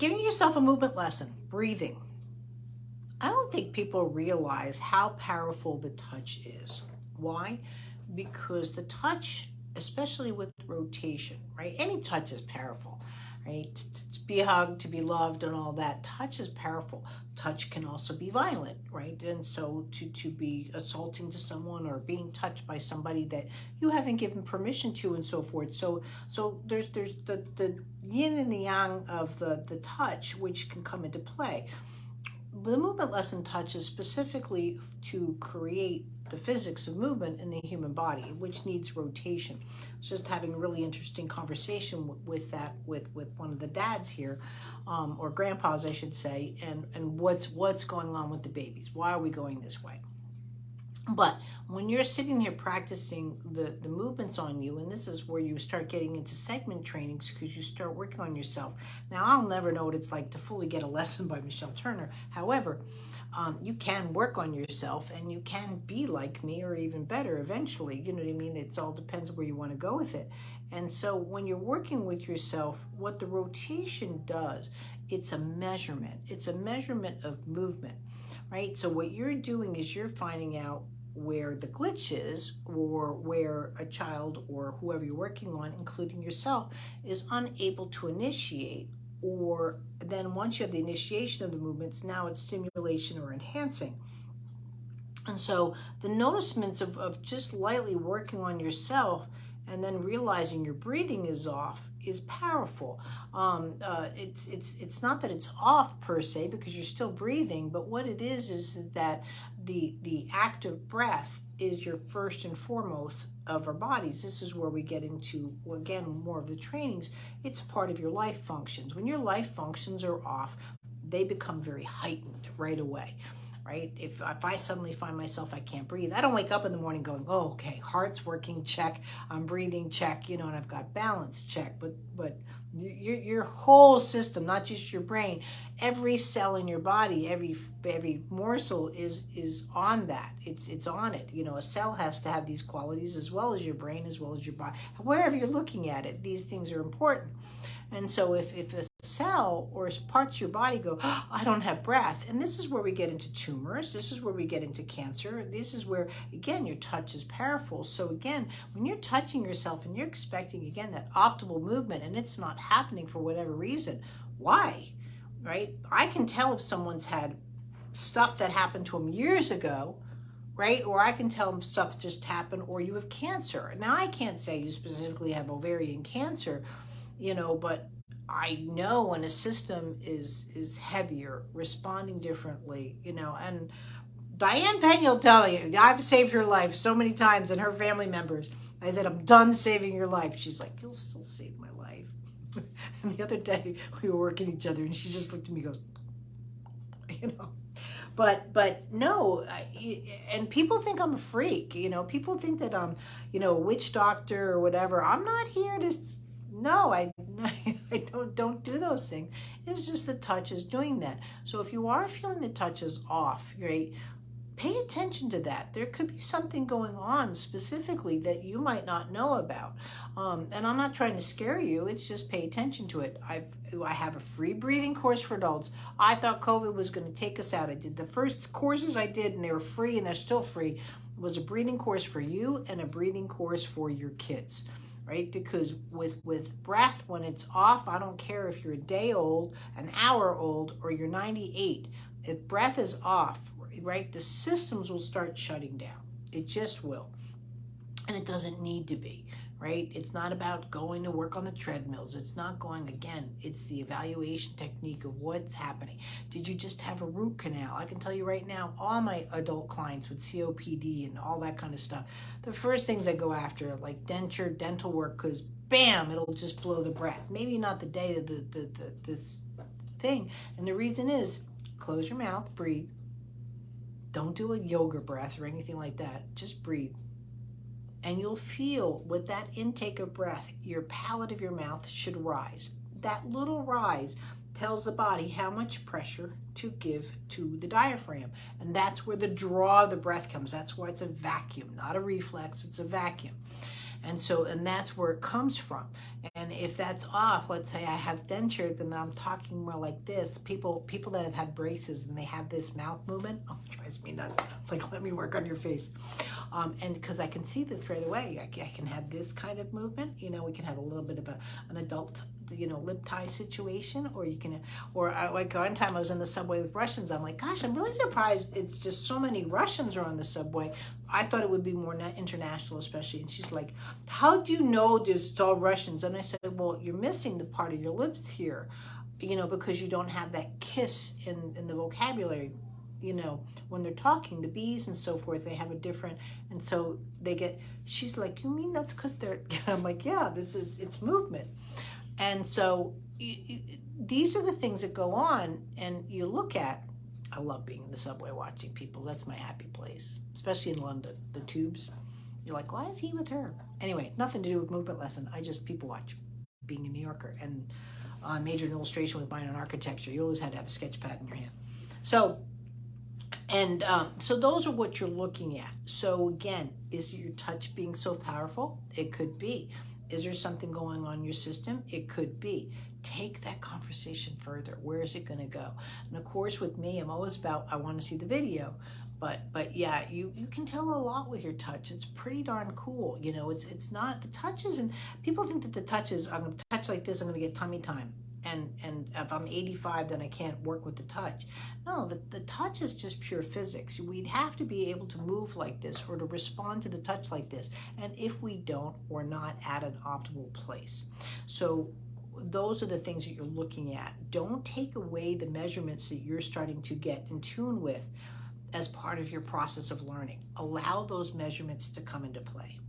Giving yourself a movement lesson, breathing. I don't think people realize how powerful the touch is. Why? Because the touch, especially with rotation, right? Any touch is powerful, right? To be hugged, to be loved, and all that. Touch is powerful. Touch can also be violent, right? And so to be assaulting to someone or being touched by somebody that you haven't given permission to, and so forth. So there's the yin and the yang of the touch, which can come into play. The movement lesson touches specifically to create the physics of movement in the human body, which needs rotation. I was just having a really interesting conversation with that with one of the dads here, or grandpas, I should say, and what's going on with the babies. Why are we going this way? But when you're sitting here practicing the movements on you, and this is where you start getting into segment trainings because you start working on yourself. Now, I'll never know what it's like to fully get a lesson by Michelle Turner. However, you can work on yourself and you can be like me or even better eventually. You know what I mean? It all depends where you want to go with it. And so when you're working with yourself, what the rotation does, it's a measurement. It's a measurement of movement, right? So what you're doing is you're finding out where the glitch is, or where a child or whoever you're working on, including yourself, is unable to initiate. Or then once you have the initiation of the movements, now it's stimulation or enhancing. And so the noticements of just lightly working on yourself and then realizing your breathing is off is powerful. It's not that it's off per se, because you're still breathing, but what it is that the active breath is your first and foremost of our bodies. This is where we get into, again, more of the trainings. It's part of your life functions. When your life functions are off, they become very heightened right away. Right? If I suddenly find myself, I can't breathe, I don't wake up in the morning going, oh, okay, heart's working, check, I'm breathing, check, and I've got balance, check. But your whole system, not just your brain, every cell in your body, every morsel is on that. It's on it. A cell has to have these qualities as well as your brain, as well as your body. Wherever you're looking at it, these things are important. And so if a cell or parts of your body go, oh, I don't have breath, and this is where we get into tumors, this is where we get into cancer, this is where, again, your touch is powerful. So again, when you're touching yourself and you're expecting, again, that optimal movement, and it's not happening for whatever reason, why? Right? I can tell if someone's had stuff that happened to them years ago, right? Or I can tell them stuff just happened, or you have cancer. Now, I can't say you specifically have ovarian cancer, but I know when a system is heavier, responding differently, and Diane Penn will tell you, I've saved her life so many times, and her family members. I said, I'm done saving your life. She's like, you'll still save my life. And the other day we were working each other, and she just looked at me and goes, But no, and people think I'm a freak. People think that I'm, a witch doctor or whatever. I'm not here to. No, I don't do those things. It's just the touch is doing that. So if you are feeling the touch is off, right, pay attention to that. There could be something going on specifically that you might not know about. And I'm not trying to scare you. It's just pay attention to it. I have a free breathing course for adults. I thought COVID was going to take us out. I did the first courses I did, and they were free, and they're still free. It was a breathing course for you and a breathing course for your kids. Right? Because with breath, when it's off, I don't care if you're a day old, an hour old, or you're 98. If breath is off, right, the systems will start shutting down. It just will. And it doesn't need to be, right? It's not about going to work on the treadmills. It's not going, again, it's the evaluation technique of what's happening. Did you just have a root canal? I can tell you right now, all my adult clients with COPD and all that kind of stuff, the first things I go after, like denture, dental work, because bam, it'll just blow the breath. Maybe not the day of the thing. And the reason is, close your mouth, breathe. Don't do a yoga breath or anything like that. Just breathe. And you'll feel with that intake of breath, your palate of your mouth should rise. That little rise tells the body how much pressure to give to the diaphragm. And that's where the draw of the breath comes. That's why it's a vacuum, not a reflex, it's a vacuum. And that's where it comes from. And if that's off, let's say I have dentures and I'm talking more like this, people that have had braces and they have this mouth movement, oh, it drives me nuts. It's like, let me work on your face. And because I can see this right away, I can have this kind of movement. We can have a little bit of an adult, lip tie situation, or you can, like one time I was in the subway with Russians. I'm like, gosh, I'm really surprised it's just so many Russians are on the subway. I thought it would be more international, especially. And she's like, how do you know it's all Russians? And I said, well, you're missing the part of your lips here, because you don't have that kiss in the vocabulary. When they're talking, the B's and so forth, they have a different, and so she's like, you mean that's because they're, I'm like, yeah, it's movement. And so these are the things that go on, and you look at, I love being in the subway watching people. That's my happy place, especially in London, the tubes. You're like, why is he with her? Anyway, nothing to do with movement lesson. I just people watch, being a New Yorker, and majored in illustration with mine in architecture. You always had to have a sketch pad in your hand. So those are what you're looking at. So again, is your touch being so powerful? It could be. Is there something going on in your system? It could be. Take that conversation further. Where is it going to go? And of course, with me, I'm always about, I want to see the video. But yeah, you can tell a lot with your touch. It's pretty darn cool. It's not, the touches, and people think that the touches, I'm going to touch like this, I'm going to get tummy time. And if I'm 85, then I can't work with the touch. No, the touch is just pure physics. We'd have to be able to move like this or to respond to the touch like this. And if we don't, we're not at an optimal place. So those are the things that you're looking at. Don't take away the measurements that you're starting to get in tune with as part of your process of learning. Allow those measurements to come into play.